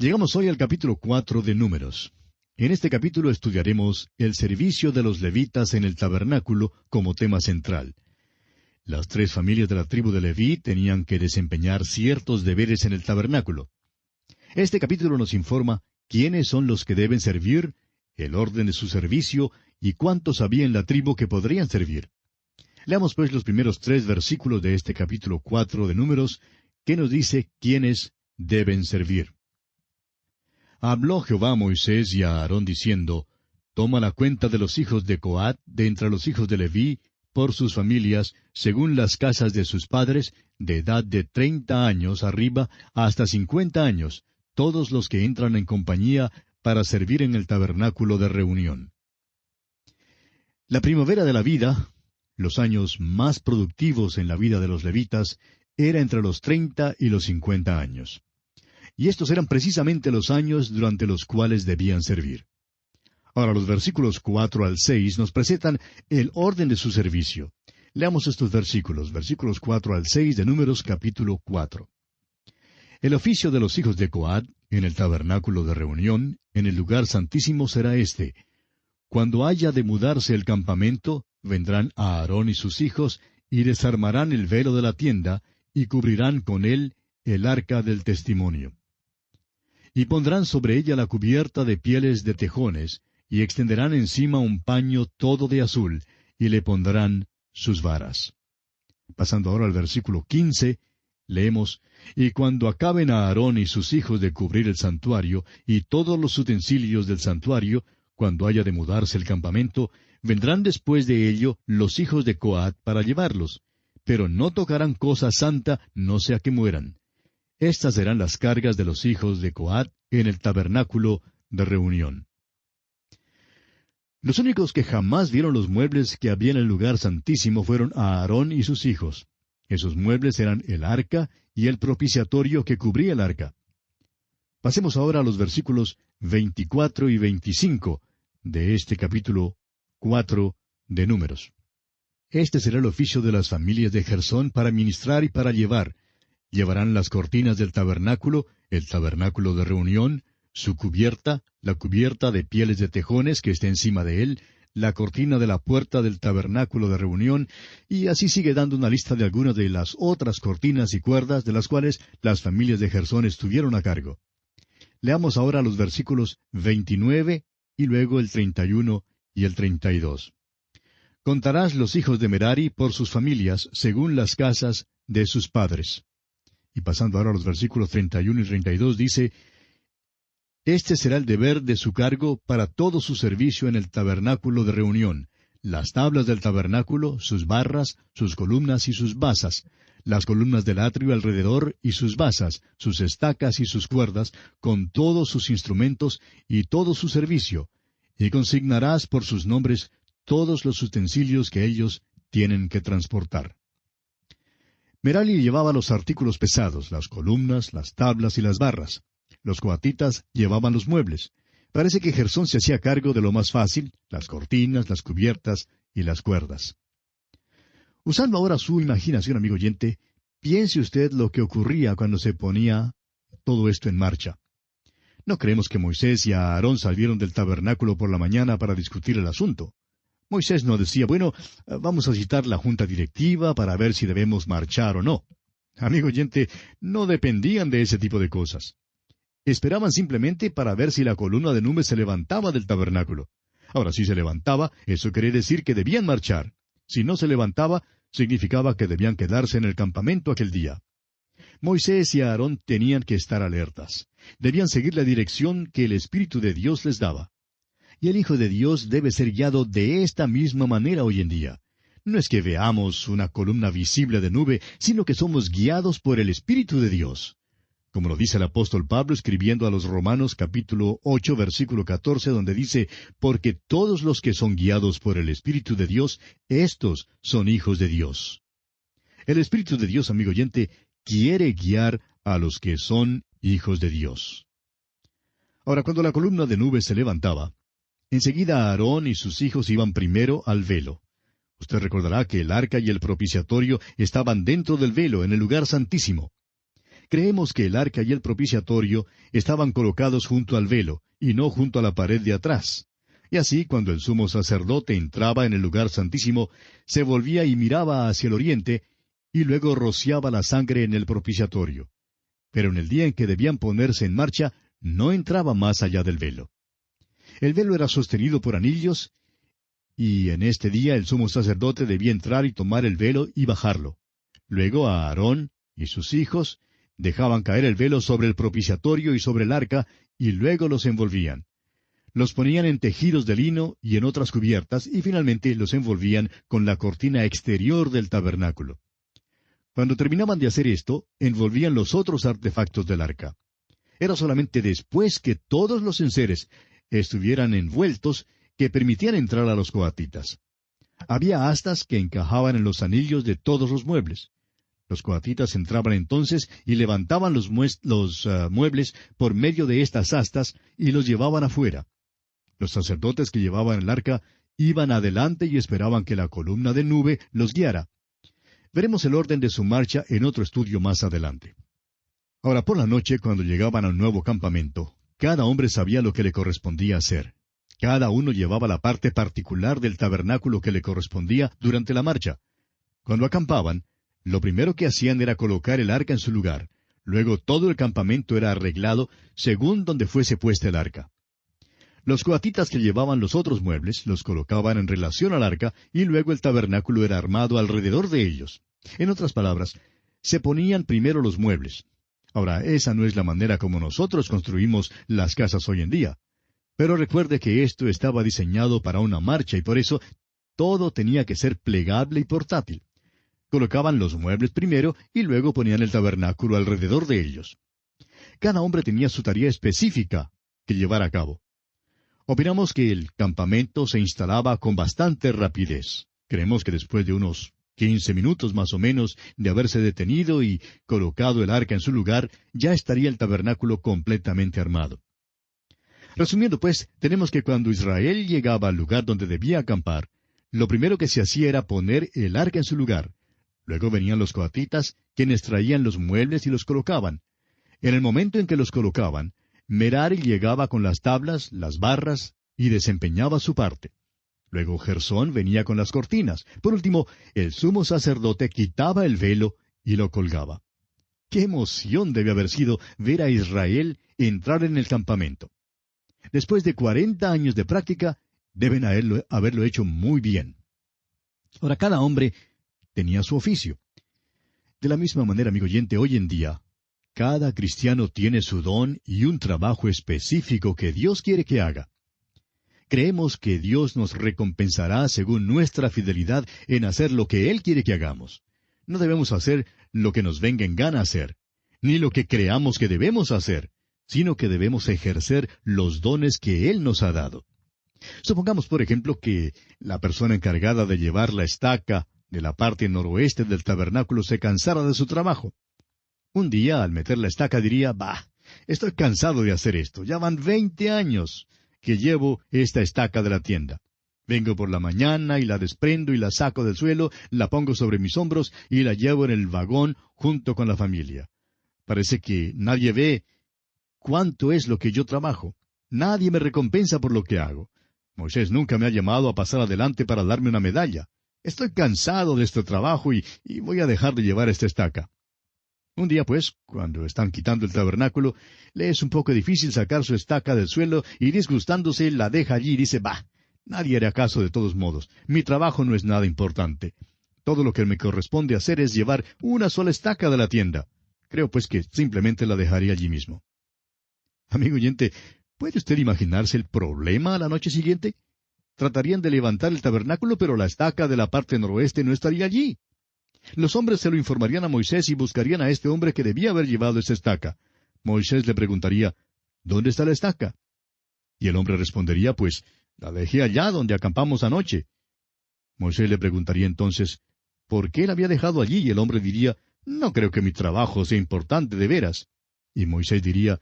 Llegamos hoy al capítulo 4 de Números. En este capítulo estudiaremos el servicio de los levitas en el tabernáculo como tema central. Las 3 familias de la tribu de Leví tenían que desempeñar ciertos deberes en el tabernáculo. Este capítulo nos informa quiénes son los que deben servir, el orden de su servicio y cuántos había en la tribu que podrían servir. Leamos pues los primeros 3 versículos de este capítulo 4 de Números, que nos dice quiénes deben servir. Habló Jehová a Moisés y a Aarón diciendo, Toma la cuenta de los hijos de Coat, de entre los hijos de Leví, por sus familias, según las casas de sus padres, de edad de 30 años arriba hasta 50 años, todos los que entran en compañía para servir en el tabernáculo de reunión. La primavera de la vida, los años más productivos en la vida de los levitas, era entre los 30 y los 50 años. Y estos eran precisamente los años durante los cuales debían servir. Ahora los versículos 4 al 6 nos presentan el orden de su servicio. Leamos estos versículos 4 al 6 de Números capítulo 4. El oficio de los hijos de Coat, en el tabernáculo de reunión, en el lugar santísimo será este. Cuando haya de mudarse el campamento, vendrán a Aarón y sus hijos, y desarmarán el velo de la tienda, y cubrirán con él el arca del testimonio. Y pondrán sobre ella la cubierta de pieles de tejones, y extenderán encima un paño todo de azul, y le pondrán sus varas. Pasando ahora al versículo 15, leemos, Y cuando acaben a Aarón y sus hijos de cubrir el santuario, y todos los utensilios del santuario, cuando haya de mudarse el campamento, vendrán después de ello los hijos de Coat para llevarlos, pero no tocarán cosa santa, no sea que mueran. Estas serán las cargas de los hijos de Coat en el tabernáculo de reunión. Los únicos que jamás vieron los muebles que había en el lugar santísimo fueron Aarón y sus hijos. Esos muebles eran el arca y el propiciatorio que cubría el arca. Pasemos ahora a los versículos 24 y 25 de este capítulo 4 de Números. Este será el oficio de las familias de Gersón para ministrar y para llevar. Llevarán las cortinas del tabernáculo, el tabernáculo de reunión, su cubierta, la cubierta de pieles de tejones que esté encima de él, la cortina de la puerta del tabernáculo de reunión, y así sigue dando una lista de algunas de las otras cortinas y cuerdas de las cuales las familias de Gersón estuvieron a cargo. Leamos ahora los versículos 29 y luego el 31 y el 32. Contarás los hijos de Merari por sus familias, según las casas de sus padres. Y pasando ahora a los versículos 31 y 32 dice, Este será el deber de su cargo para todo su servicio en el tabernáculo de reunión, las tablas del tabernáculo, sus barras, sus columnas y sus basas, las columnas del atrio alrededor y sus basas, sus estacas y sus cuerdas, con todos sus instrumentos y todo su servicio, y consignarás por sus nombres todos los utensilios que ellos tienen que transportar. Merari llevaba los artículos pesados, las columnas, las tablas y las barras. Los coatitas llevaban los muebles. Parece que Gersón se hacía cargo de lo más fácil, las cortinas, las cubiertas y las cuerdas. Usando ahora su imaginación, amigo oyente, piense usted lo que ocurría cuando se ponía todo esto en marcha. No creemos que Moisés y Aarón salieron del tabernáculo por la mañana para discutir el asunto. Moisés no decía, vamos a citar la junta directiva para ver si debemos marchar o no. Amigo oyente, no dependían de ese tipo de cosas. Esperaban simplemente para ver si la columna de nube se levantaba del tabernáculo. Ahora, si se levantaba, eso quería decir que debían marchar. Si no se levantaba, significaba que debían quedarse en el campamento aquel día. Moisés y Aarón tenían que estar alertas. Debían seguir la dirección que el Espíritu de Dios les daba. Y el Hijo de Dios debe ser guiado de esta misma manera hoy en día. No es que veamos una columna visible de nube, sino que somos guiados por el Espíritu de Dios. Como lo dice el apóstol Pablo escribiendo a los Romanos capítulo 8 versículo 14, donde dice, porque todos los que son guiados por el Espíritu de Dios, éstos son hijos de Dios. El Espíritu de Dios, amigo oyente, quiere guiar a los que son hijos de Dios. Ahora, cuando la columna de nube se levantaba, enseguida Aarón y sus hijos iban primero al velo. Usted recordará que el arca y el propiciatorio estaban dentro del velo, en el lugar santísimo. Creemos que el arca y el propiciatorio estaban colocados junto al velo, y no junto a la pared de atrás. Y así, cuando el sumo sacerdote entraba en el lugar santísimo, se volvía y miraba hacia el oriente, y luego rociaba la sangre en el propiciatorio. Pero en el día en que debían ponerse en marcha, no entraba más allá del velo. El velo era sostenido por anillos, y en este día el sumo sacerdote debía entrar y tomar el velo y bajarlo. Luego a Aarón y sus hijos dejaban caer el velo sobre el propiciatorio y sobre el arca, y luego los envolvían. Los ponían en tejidos de lino y en otras cubiertas, y finalmente los envolvían con la cortina exterior del tabernáculo. Cuando terminaban de hacer esto, envolvían los otros artefactos del arca. Era solamente después que todos los enseres estuvieran envueltos que permitían entrar a los coatitas. Había astas que encajaban en los anillos de todos los muebles. Los coatitas entraban entonces y levantaban los muebles por medio de estas astas y los llevaban afuera. Los sacerdotes que llevaban el arca iban adelante y esperaban que la columna de nube los guiara. Veremos el orden de su marcha en otro estudio más adelante. Ahora, por la noche, cuando llegaban al nuevo campamento, cada hombre sabía lo que le correspondía hacer. Cada uno llevaba la parte particular del tabernáculo que le correspondía durante la marcha. Cuando acampaban, lo primero que hacían era colocar el arca en su lugar. Luego todo el campamento era arreglado según donde fuese puesta el arca. Los coatitas que llevaban los otros muebles los colocaban en relación al arca y luego el tabernáculo era armado alrededor de ellos. En otras palabras, se ponían primero los muebles. Ahora, esa no es la manera como nosotros construimos las casas hoy en día. Pero recuerde que esto estaba diseñado para una marcha y por eso todo tenía que ser plegable y portátil. Colocaban los muebles primero y luego ponían el tabernáculo alrededor de ellos. Cada hombre tenía su tarea específica que llevar a cabo. Opinamos que el campamento se instalaba con bastante rapidez. Creemos que después de unos 15 minutos más o menos de haberse detenido y colocado el arca en su lugar, ya estaría el tabernáculo completamente armado. Resumiendo pues, tenemos que cuando Israel llegaba al lugar donde debía acampar, lo primero que se hacía era poner el arca en su lugar. Luego venían los coatitas, quienes traían los muebles y los colocaban. En el momento en que los colocaban, Merari llegaba con las tablas, las barras, y desempeñaba su parte. Luego Gersón venía con las cortinas. Por último, el sumo sacerdote quitaba el velo y lo colgaba. ¡Qué emoción debe haber sido ver a Israel entrar en el campamento! Después de 40 años de práctica, deben haberlo hecho muy bien. Ahora, cada hombre tenía su oficio. De la misma manera, amigo oyente, hoy en día, cada cristiano tiene su don y un trabajo específico que Dios quiere que haga. Creemos que Dios nos recompensará según nuestra fidelidad en hacer lo que Él quiere que hagamos. No debemos hacer lo que nos venga en gana hacer, ni lo que creamos que debemos hacer, sino que debemos ejercer los dones que Él nos ha dado. Supongamos, por ejemplo, que la persona encargada de llevar la estaca de la parte noroeste del tabernáculo se cansara de su trabajo. Un día, al meter la estaca, diría, «Bah, estoy cansado de hacer esto. Ya van 20 años que llevo esta estaca de la tienda. Vengo por la mañana y la desprendo y la saco del suelo, la pongo sobre mis hombros y la llevo en el vagón junto con la familia. Parece que nadie ve cuánto es lo que yo trabajo. Nadie me recompensa por lo que hago. Moisés nunca me ha llamado a pasar adelante para darme una medalla. Estoy cansado de este trabajo y voy a dejar de llevar esta estaca». Un día, pues, cuando están quitando el tabernáculo, le es un poco difícil sacar su estaca del suelo y disgustándose la deja allí y dice, «Bah, nadie hará caso de todos modos. Mi trabajo no es nada importante. Todo lo que me corresponde hacer es llevar una sola estaca de la tienda. Creo pues que simplemente la dejaré allí mismo». Amigo oyente, ¿puede usted imaginarse el problema a la noche siguiente? Tratarían de levantar el tabernáculo, pero la estaca de la parte noroeste no estaría allí. Los hombres se lo informarían a Moisés y buscarían a este hombre que debía haber llevado esa estaca. Moisés le preguntaría, «¿Dónde está la estaca?» Y el hombre respondería, «Pues, la dejé allá donde acampamos anoche». Moisés le preguntaría entonces, ¿por qué la había dejado allí? Y el hombre diría, «No creo que mi trabajo sea importante de veras». Y Moisés diría,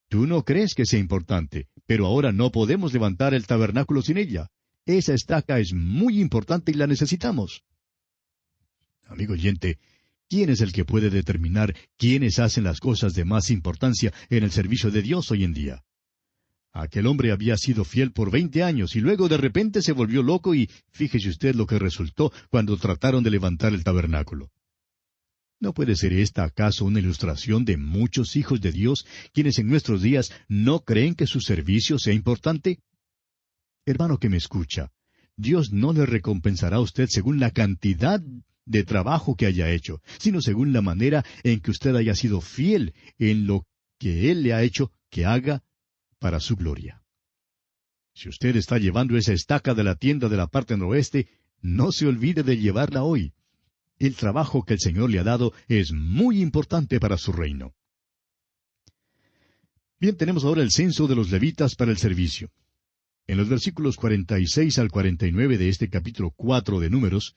«Tú no crees que sea importante, pero ahora no podemos levantar el tabernáculo sin ella. Esa estaca es muy importante y la necesitamos». Amigo oyente, ¿Quién es el que puede determinar quiénes hacen las cosas de más importancia en el servicio de Dios hoy en día? Aquel hombre había sido fiel por 20 años y luego de repente se volvió loco y fíjese usted lo que resultó cuando trataron de levantar el tabernáculo. ¿No puede ser esta acaso una ilustración de muchos hijos de Dios quienes en nuestros días no creen que su servicio sea importante? Hermano que me escucha, Dios no le recompensará a usted según la cantidad de trabajo que haya hecho, sino según la manera en que usted haya sido fiel en lo que Él le ha hecho que haga para su gloria. Si usted está llevando esa estaca de la tienda de la parte noroeste, no se olvide de llevarla hoy. El trabajo que el Señor le ha dado es muy importante para su reino. Bien, tenemos ahora el censo de los levitas para el servicio. En los versículos 46 al 49 de este capítulo 4 de Números,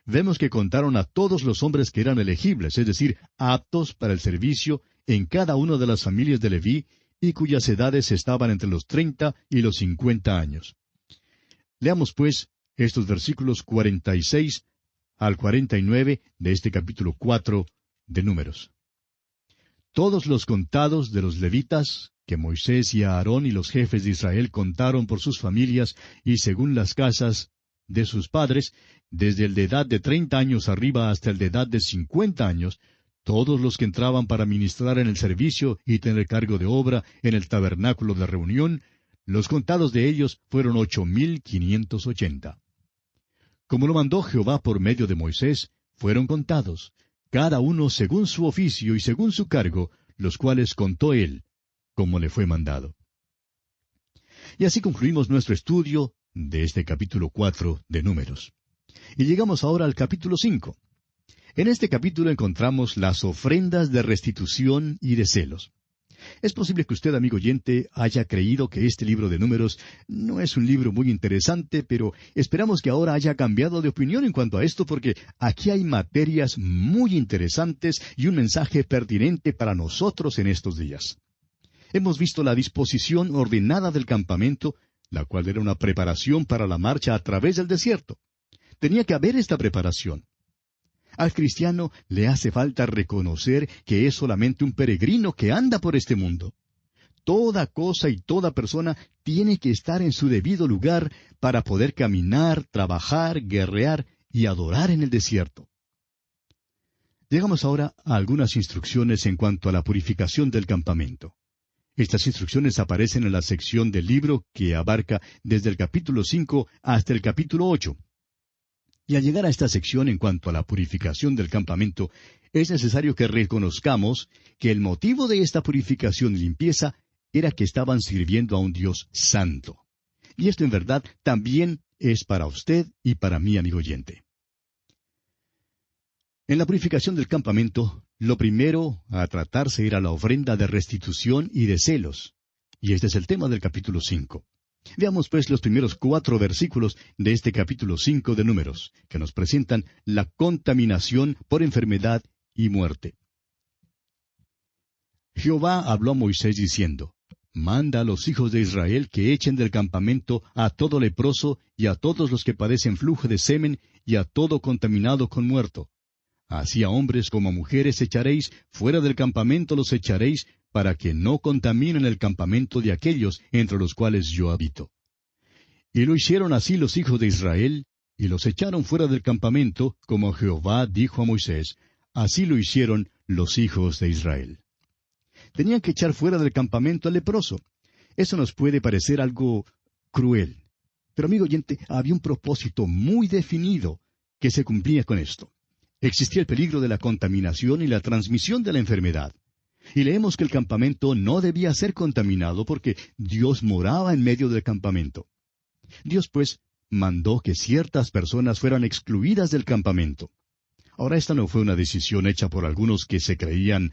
vemos que contaron a todos los hombres que eran elegibles, es decir, aptos para el servicio en cada una de las familias de Leví, y cuyas edades estaban entre los 30 y los 50 años. Leamos, pues, estos versículos 46 al 49 de este capítulo 4 de Números. Todos los contados de los levitas, que Moisés y Aarón y los jefes de Israel contaron por sus familias y según las casas de sus padres, desde el de edad de 30 años arriba hasta el de edad de 50 años, todos los que entraban para ministrar en el servicio y tener cargo de obra en el tabernáculo de reunión, los contados de ellos fueron 8,580. Como lo mandó Jehová por medio de Moisés, fueron contados, cada uno según su oficio y según su cargo, los cuales contó él, como le fue mandado. Y así concluimos nuestro estudio de este capítulo 4 de Números. Y llegamos ahora al capítulo 5. En este capítulo encontramos las ofrendas de restitución y de celos. Es posible que usted, amigo oyente, haya creído que este libro de Números no es un libro muy interesante, pero esperamos que ahora haya cambiado de opinión en cuanto a esto, porque aquí hay materias muy interesantes y un mensaje pertinente para nosotros en estos días. Hemos visto la disposición ordenada del campamento, la cual era una preparación para la marcha a través del desierto. Tenía que haber esta preparación. Al cristiano le hace falta reconocer que es solamente un peregrino que anda por este mundo. Toda cosa y toda persona tiene que estar en su debido lugar para poder caminar, trabajar, guerrear y adorar en el desierto. Llegamos ahora a algunas instrucciones en cuanto a la purificación del campamento. Estas instrucciones aparecen en la sección del libro que abarca desde el capítulo 5 hasta el capítulo 8. Y al llegar a esta sección en cuanto a la purificación del campamento, es necesario que reconozcamos que el motivo de esta purificación y limpieza era que estaban sirviendo a un Dios santo. Y esto en verdad también es para usted y para mí, amigo oyente. En la purificación del campamento, lo primero a tratarse era la ofrenda de restitución y de celos. Y este es el tema del capítulo 5. Veamos pues los primeros 4 versículos de este capítulo 5 de Números, que nos presentan la contaminación por enfermedad y muerte. Jehová habló a Moisés diciendo, Manda a los hijos de Israel que echen del campamento a todo leproso y a todos los que padecen flujo de semen y a todo contaminado con muerto. Así a hombres como a mujeres echaréis, fuera del campamento los echaréis, para que no contaminen el campamento de aquellos entre los cuales yo habito. Y lo hicieron así los hijos de Israel, y los echaron fuera del campamento, como Jehová dijo a Moisés, así lo hicieron los hijos de Israel. Tenían que echar fuera del campamento al leproso. Eso nos puede parecer algo cruel. Pero, amigo oyente, había un propósito muy definido que se cumplía con esto. Existía el peligro de la contaminación y la transmisión de la enfermedad. Y leemos que el campamento no debía ser contaminado porque Dios moraba en medio del campamento. Dios, pues, mandó que ciertas personas fueran excluidas del campamento. Ahora, esta no fue una decisión hecha por algunos que se creían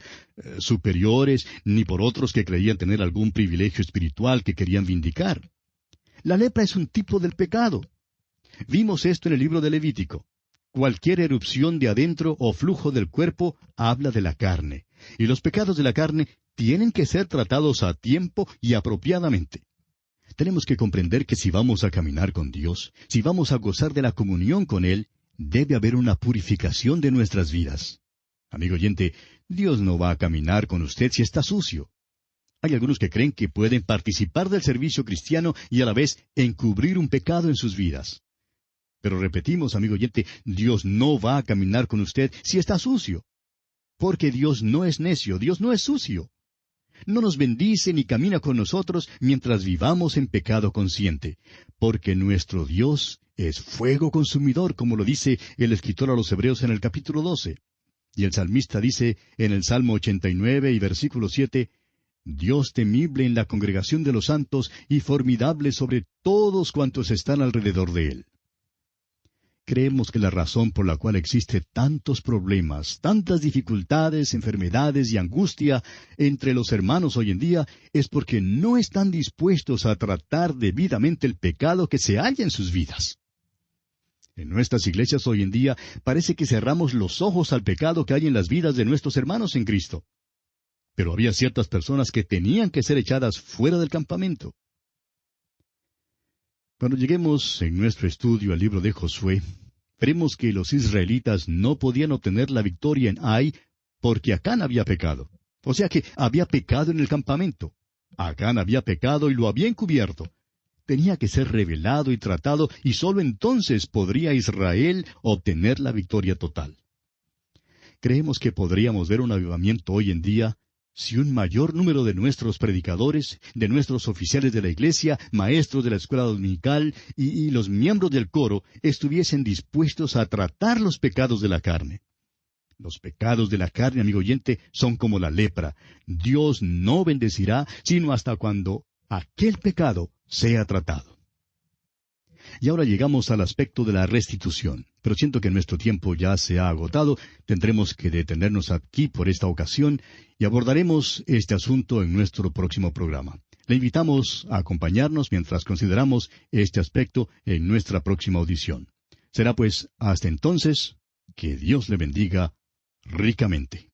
superiores, ni por otros que creían tener algún privilegio espiritual que querían vindicar. La lepra es un tipo del pecado. Vimos esto en el libro de Levítico. Cualquier erupción de adentro o flujo del cuerpo habla de la carne, y los pecados de la carne tienen que ser tratados a tiempo y apropiadamente. Tenemos que comprender que si vamos a caminar con Dios, si vamos a gozar de la comunión con Él, debe haber una purificación de nuestras vidas. Amigo oyente, Dios no va a caminar con usted si está sucio. Hay algunos que creen que pueden participar del servicio cristiano y a la vez encubrir un pecado en sus vidas. Pero repetimos, amigo oyente, Dios no va a caminar con usted si está sucio. Porque Dios no es necio, Dios no es sucio. No nos bendice ni camina con nosotros mientras vivamos en pecado consciente, porque nuestro Dios es fuego consumidor, como lo dice el escritor a los Hebreos en el capítulo 12. Y el salmista dice en el Salmo 89 y versículo 7, Dios temible en la congregación de los santos y formidable sobre todos cuantos están alrededor de él. Creemos que la razón por la cual existe tantos problemas, tantas dificultades, enfermedades y angustia entre los hermanos hoy en día es porque no están dispuestos a tratar debidamente el pecado que se halla en sus vidas. En nuestras iglesias hoy en día parece que cerramos los ojos al pecado que hay en las vidas de nuestros hermanos en Cristo. Pero había ciertas personas que tenían que ser echadas fuera del campamento. Cuando lleguemos en nuestro estudio al libro de Josué, veremos que los israelitas no podían obtener la victoria en Ai porque Acán había pecado. O sea que había pecado en el campamento. Acán había pecado y lo había encubierto. Tenía que ser revelado y tratado, y sólo entonces podría Israel obtener la victoria total. Creemos que podríamos ver un avivamiento hoy en día si un mayor número de nuestros predicadores, de nuestros oficiales de la iglesia, maestros de la escuela dominical y los miembros del coro estuviesen dispuestos a tratar los pecados de la carne. Los pecados de la carne, amigo oyente, son como la lepra. Dios no bendecirá sino hasta cuando aquel pecado sea tratado. Y ahora llegamos al aspecto de la restitución. Pero siento que nuestro tiempo ya se ha agotado. Tendremos que detenernos aquí por esta ocasión y abordaremos este asunto en nuestro próximo programa. Le invitamos a acompañarnos mientras consideramos este aspecto en nuestra próxima audición. Será pues hasta entonces que Dios le bendiga ricamente.